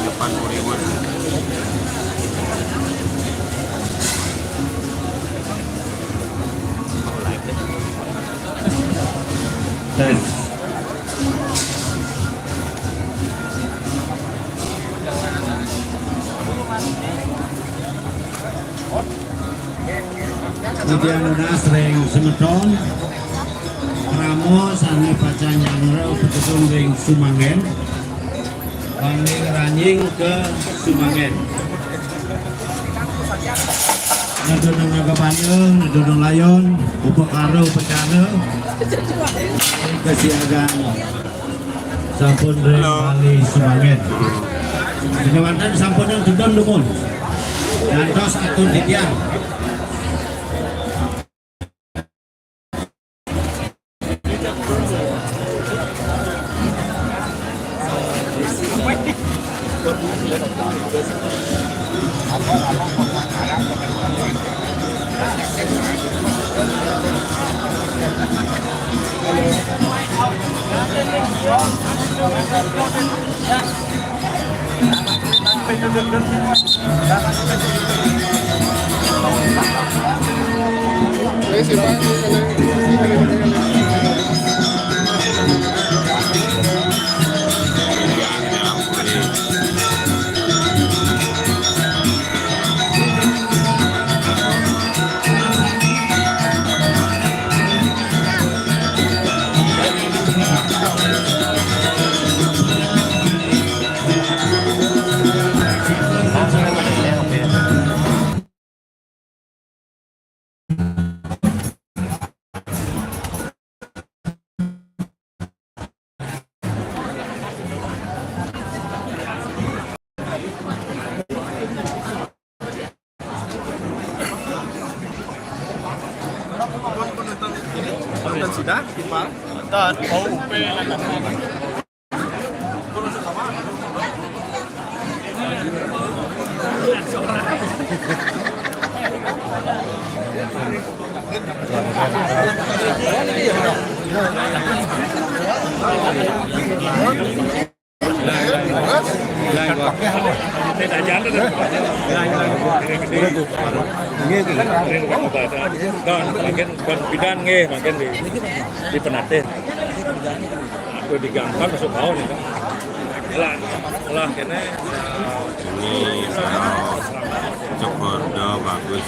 depan Buliwon. Kemudian udah sering semeton Ramo sani pacan yang rau petutung ring Sumangen banding ranjing ke Sumangen nadodong naga panjang, nadodong layon upah karo pecana kesiagaan sampun ring Bali Sumangen ini wantan sampun yang tudon dumun dan tos atun didiang Sudah, Pak. Dan OUP bidan nge makin di penatin aku digampang masuk bawah nih kan lah kene Ini Cokordo bagus.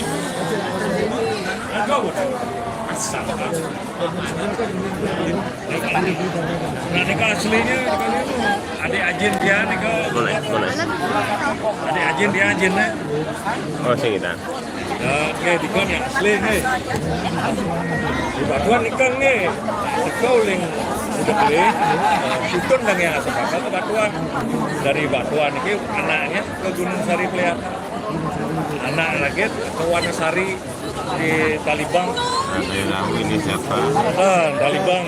Nah, Niko aslinya adik Ajin dia Niko. Boleh. Adik Ajin dia Ajinnya. Oh, sih kita. Ya, oke, Niko yang asli nih. Di Batuan Niko nih. Niko ling udah beli. Sutun dan yang asal ke Batuan. Dari Batuan ini anaknya ke Gunung Sari pelihara. Anak lagi ke Wanasari di Talibang. Ada tahu ini siapa? Talibang.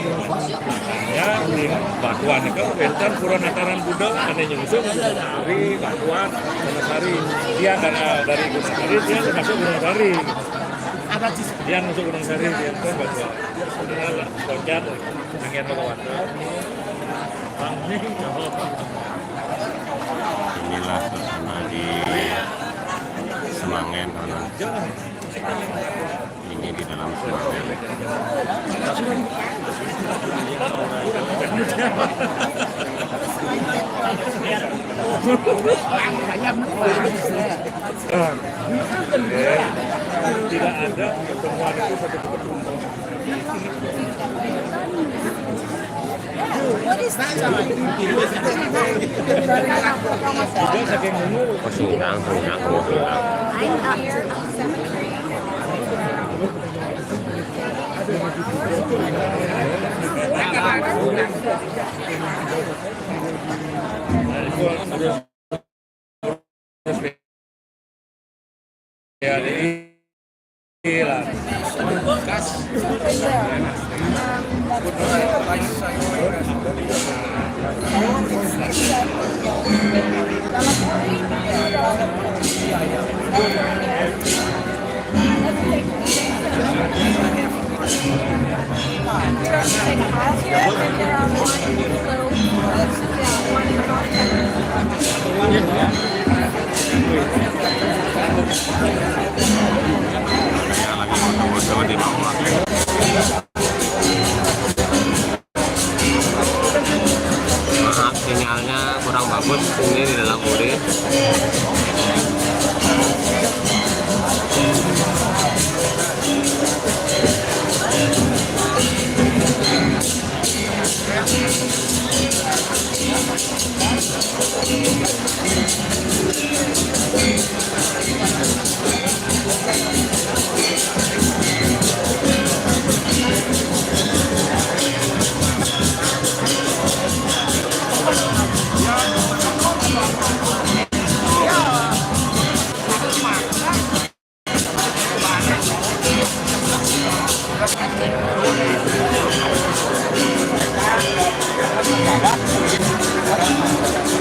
Ya, di Batuan itu bentar Puranataran Buddha ada nyusun dari Batuan Wanasari. Dia karena dari Gunung Sari dia masuk Gunung Sari. Dia masuk Gunung Sari dia itu Batuan. Dia koncat angin ke Batuan. Inilah suasana di Semangen, ini di dalam Semangen. Tidak ada pertemuan itu satu pertemuan. Singkang. Ya, hilang. ini di dalam puri.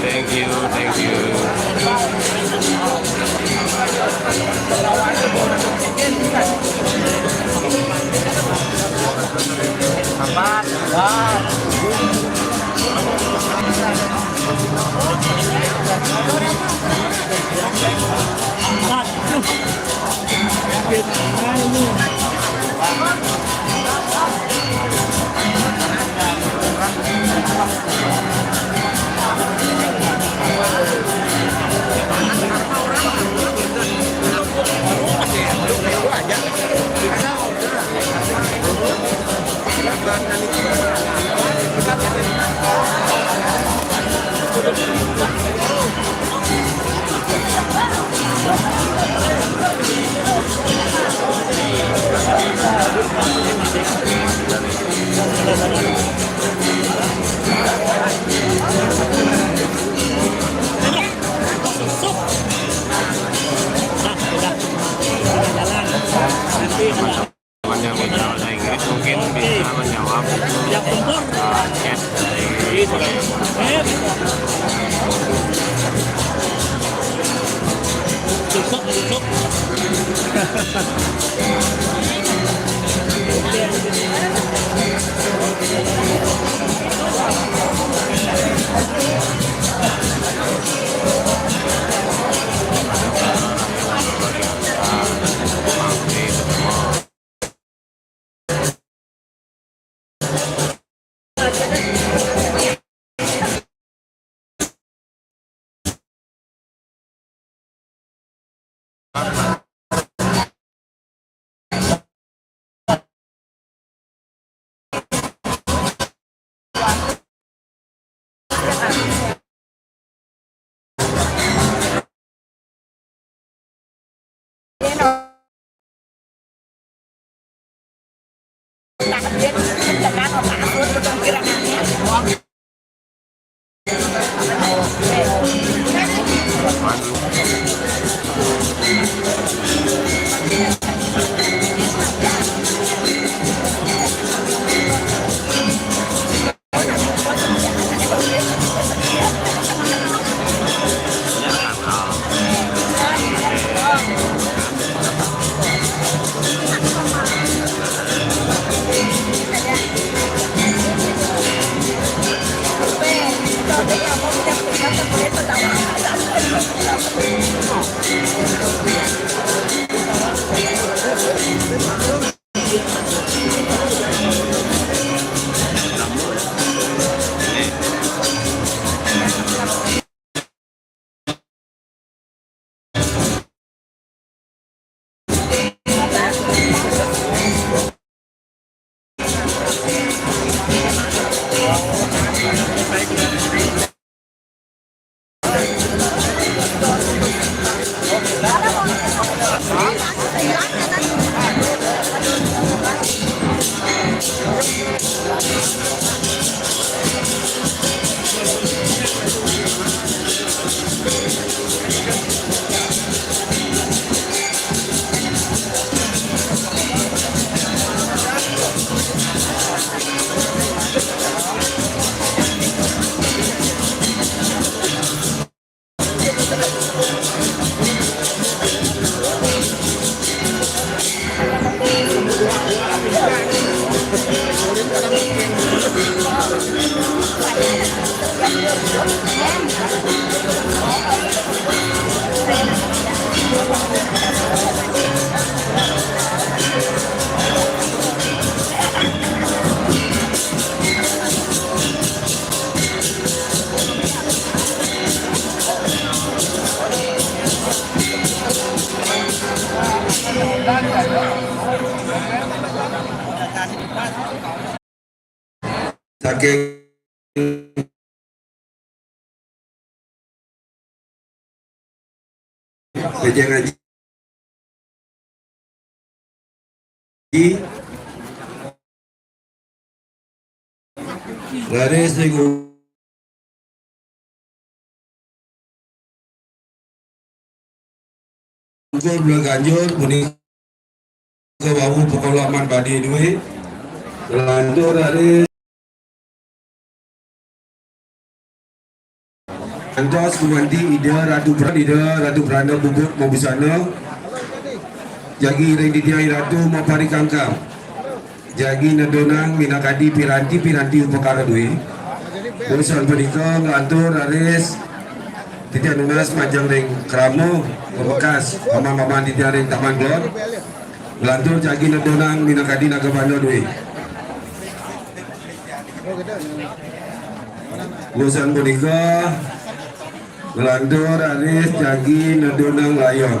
Thank you, thank you. Teman yang bisa bahasa Inggris mungkin bisa menjawab chat dari saking PJ Ngaji laris dengan ukur belah ganjur punika bawu pengalaman badi duit lantur laris antos kumanti ida ratu beranda bubuk mau busana jagi ring ditiai ratu mau pari kangkam jagi nadonang minakadi piranti upakara duit bosan punika lantur laris titian nunas majang ring kramo bekas mama titian ring taman glor lantur jagi nadonang minakadi naga banda duit bosan punika lantur aris jagi nadonang layon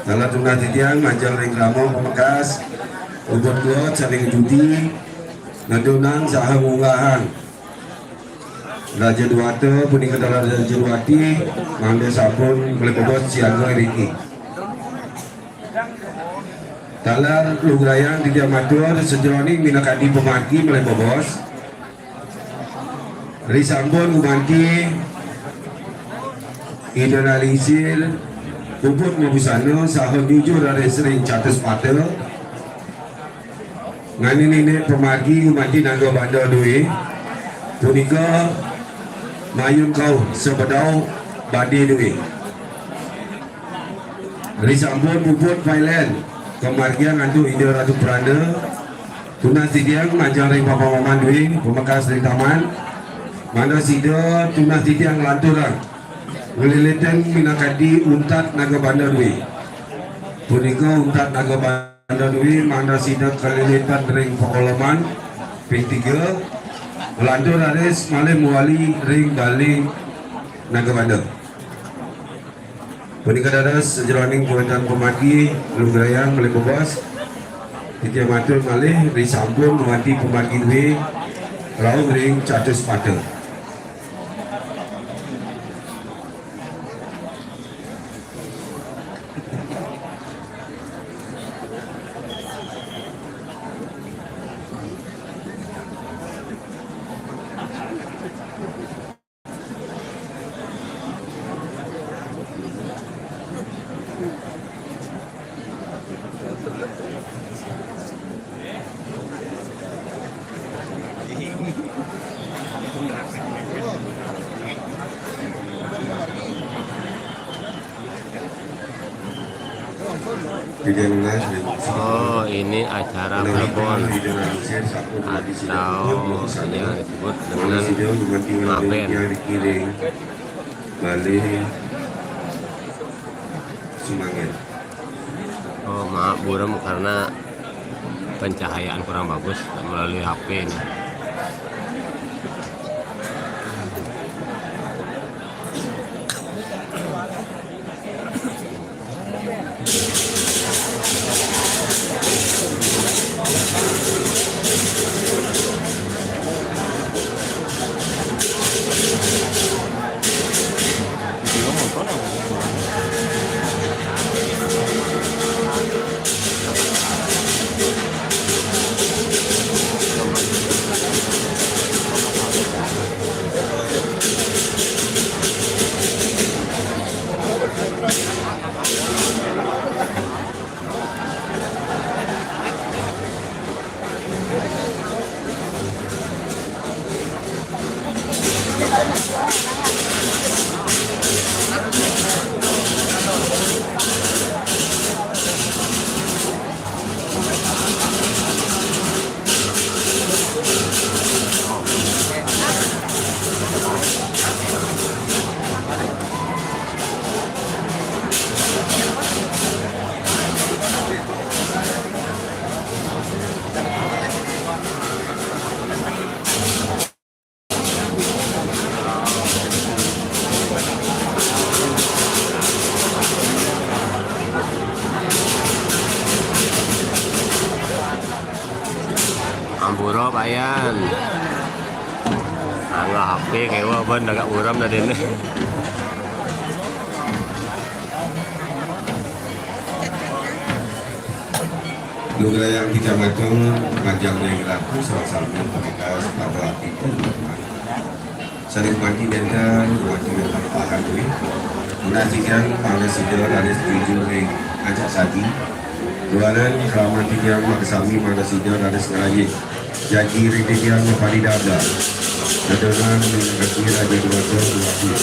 salah tunah titian majang ring kramo bekas ubot glor saling judi nadonang sahang unggahan Raja Duwata punika dalam Raja Duwati mangga sabun melebobos siaga riki talar lugrayang di diamatur sejroning minakadi pemaki melebobos risambon umanki idealisir ubut mabusana sahon jujur ada sering catus pata ngani nini pemaki umanki nangga bandar duit punika mayun kau sebedau badi duit risambon bubut Thailand kemargian andu ide ratu peranda tunas tidiang majang ring papa maman duit pemekas ring taman mana sida tunas tidiang lanturang meliliten minakadi untat naga bandar duit punika untat naga bandar duit mana sida kelilitan ring pengolaman ping 3 lantur aris malih muali ring bali naga bandar punika dadas sejroning kuatan pemaki lugrayang malih bobos titiang matur malih risambun mati pemaki duit raung ring catus pata Oh, ini acara Prabon atau yang disebut dengan Maben. Oh, maaf buram karena pencahayaan kurang bagus melalui HP ini. pura bayan. Angga HP kewa ban agak uram dah dene. Lugra yang kita macam majang yang laku salah satu bekas pada itu sering mati dan mati dengan pahan ini. Menasikan pada sidor ada setuju yang ajak sadi. Luaran keramat yang maksami pada sidor ada sengaja. Jadi rintik yang pada dada. Adonan dengan kaki raja dua tahun.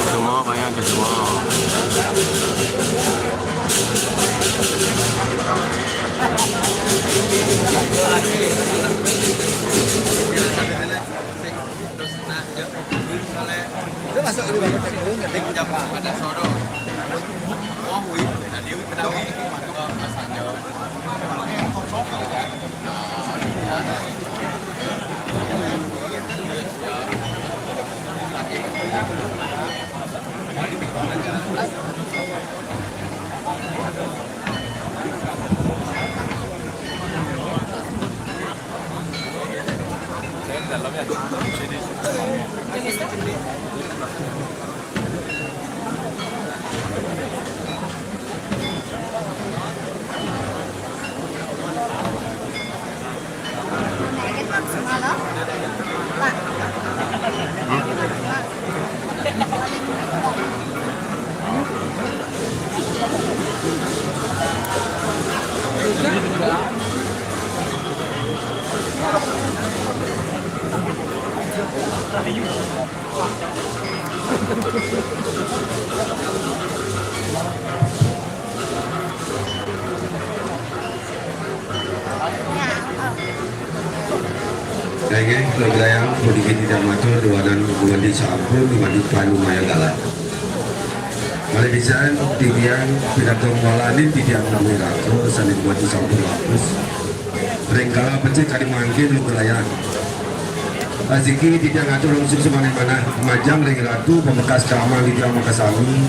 Semua kayak ada semua. Kayaknya Lugra yang sedikit tidak matur duanan hubungan di sampul di Panu Mayagala. Malai desain tidiang pidato walanin tidiang namai ratu saling buat di sampul lapus. Berengkala pencet kali mangkin Lugra yang Aziki tidiang atur langsung semana-mana majang lagi ratu pembekas keamal tidiang makasami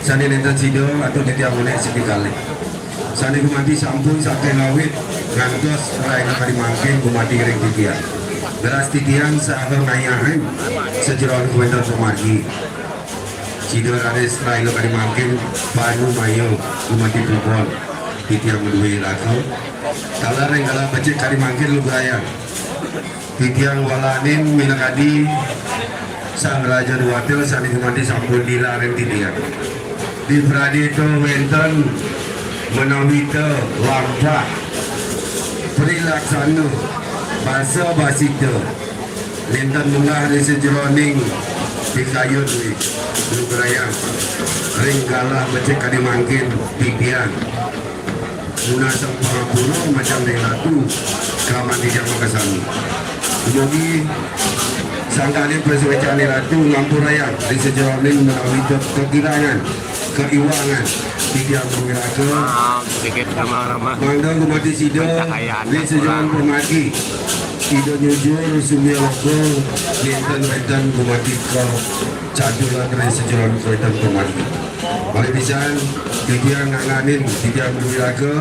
sani nenten sido atau tidiang monek sekali. Sani kumati sampul sate lawit ngantos rai kali mangkin kumati kering tidiang. Beras titian sahur ngayahan sejeroan komentar pemargi Sidor ares railo kali mangkin Panu mayo kumati pupon titian menduwi laku talar yang kalah becek kali mangkin lu berayang titian walanin minakadi sang raja duatil sani kumati sampul dilaren titian di pradito wenten menawito lampah perilaksanu bahasa basita lintan mengah di sejeroning di kayu di Lugrayang ringgalah becek kadi mangkin titian guna sang pura macam lelatu kaman di jam makasami jadi sangkali persuacaan lelatu ngampurayang di sejeroning melalui kekirangan keiwangan tidak mengirakan Sedikit ramah-ramah. Mandang kumati sido di sejalan pemati sido nyujur sumia loko lintan-lintan kumati kau cadulan dari sejalan lintan pemati mari pisan tidiang nganganin tidiang berwiraga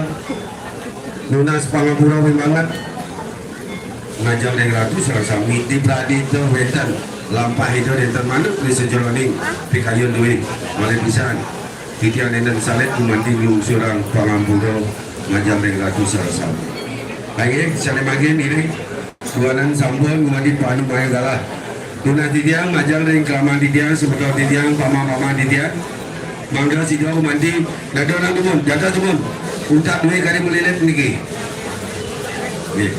nunas pangapura wimangat ngajak yang ratu serasa miti pradito lintan lampah itu lintan mana di sejalan ini pikayun duit mari pisan titian dan salet kumandi lungsurang pangampuro ngajak yang ratu serasa baik saling bagian ini Tuanan sambun kumandi Panu Mayagala Tuna titiang ngajak yang kelamaan titiang sebetulnya titiang pama-pama titiang mangga si dua kumandi dada orang umum dada umum untak duit kali melilit niki nih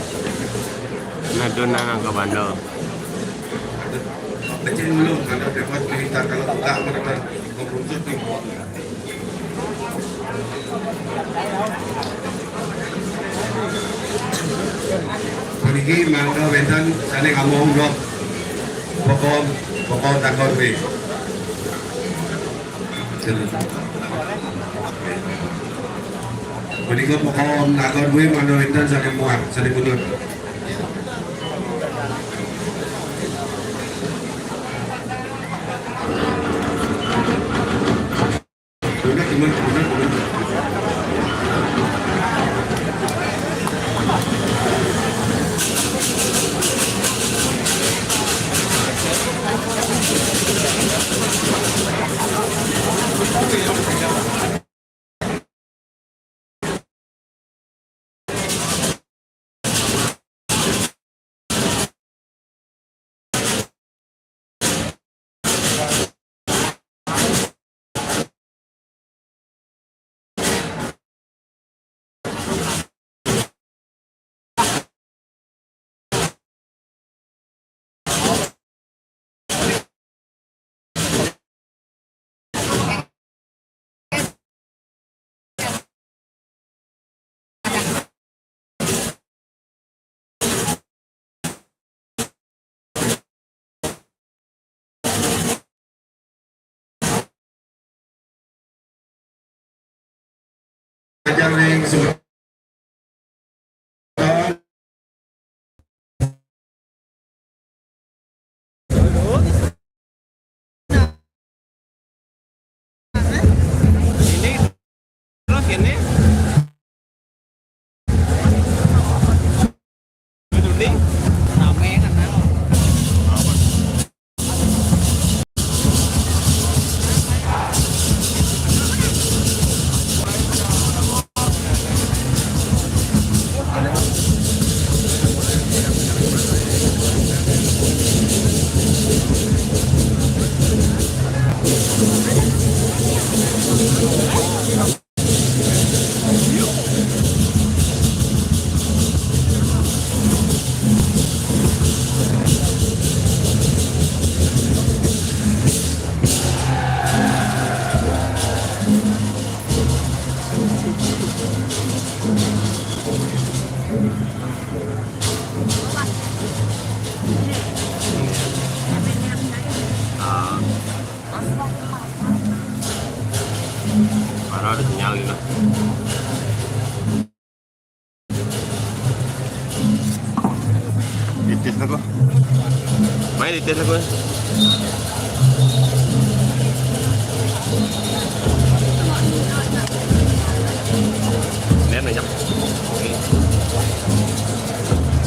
Naduna nang ke Bandung. Kecil dulu, kalau dapat cerita, kalau enggak mereka kerucut nih. Pergi mangga wentan saling ngomong dok, pokok takor wi. Pergi pokok takor wi mangga wentan saling muat, saling mundur. Ajar yang sudah Ini terus ini. Tuding. Baru ada sinyal gitu. Dites aku. Main dites aku. Lihat banyak.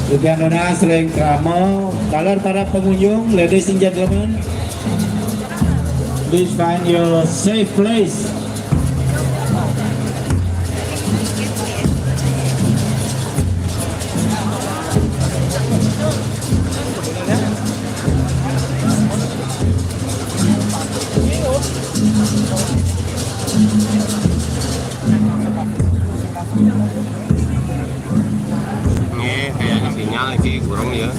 Demikian Dona sering kramo. Kalau para pengunjung, ladies and gentlemen, please find your safe place. Ini kayaknya sinyal sih kurang ya.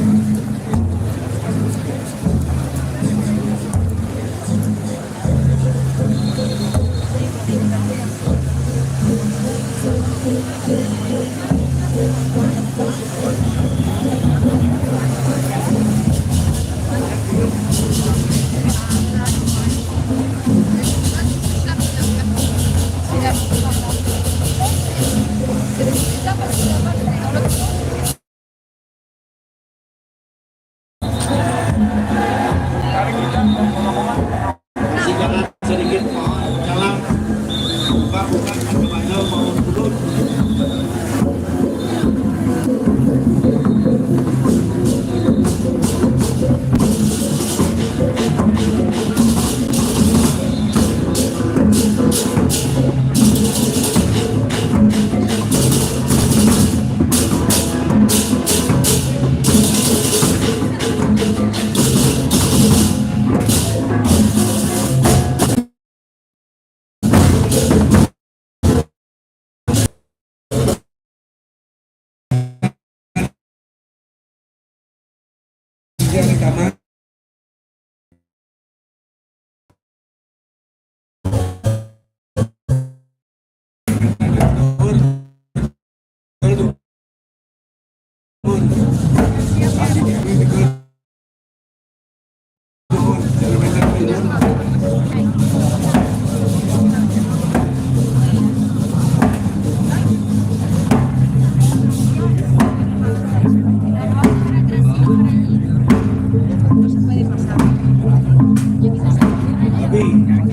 dia rekaman.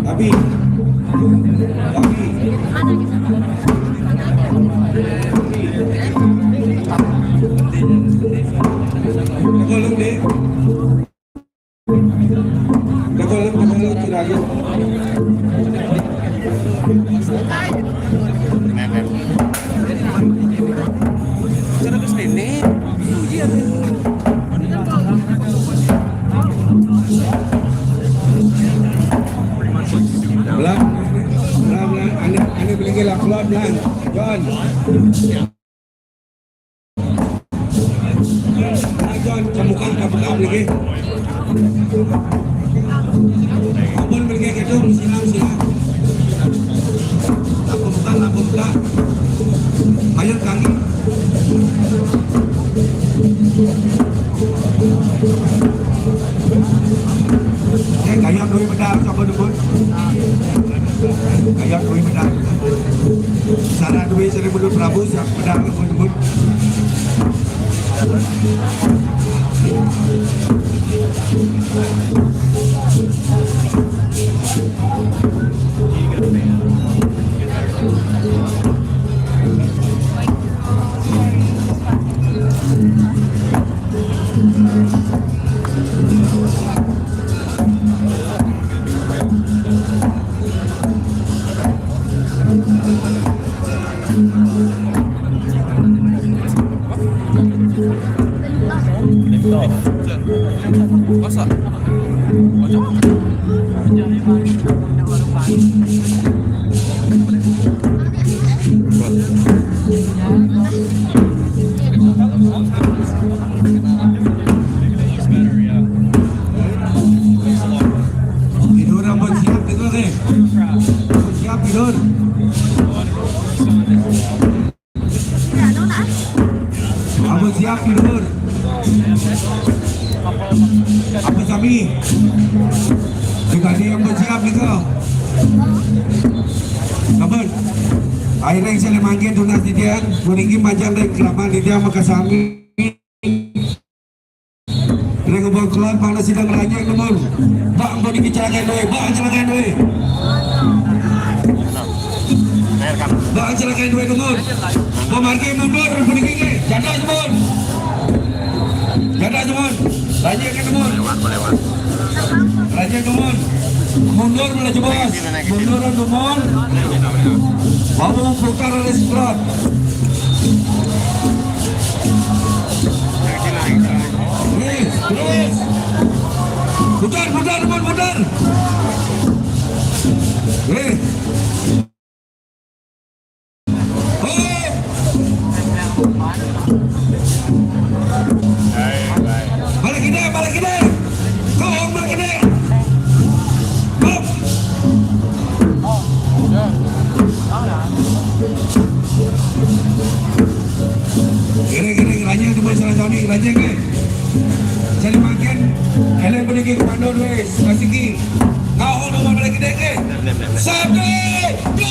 Abi. Ane beli lah pelan. John. John, kamu lagi. Abon beli gedung silang. Aku buka. Ayo kaki. Kayak duit pedang coba dulu. Kayak duit pedang. Sana duit 1.000 Prabu siap pedang dulu. Masa? Tidur apa siap tidur deh. Siap tidur. Apa siap tidur. Apa kami? Juga dia yang bersiap gitu. Kapan? Akhirnya yang saya manggil tunas didian, meninggi macam dari kelamaan didian makasami. Dia ngobong keluar, bang sidang raja yang nemon. Bang, kau dikecelakaan doi, bang celakaan doi. Bang celakaan doi nemon. Kau marki mundur, meninggi, janda semua. Janda semua. Raja kan nemon. Raja nemon. Mundur mulai bos. Mundur nemon. Mau putar restoran. Terus. Putar nemon putar. Balik gede. Kau balik gede. Gini, raja itu masalah tahun ini, raja ke? Jadi makin, kalian pergi ke Pando Dwes, Masiki. Kau nomor balik gede ke? 1, 2,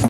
3.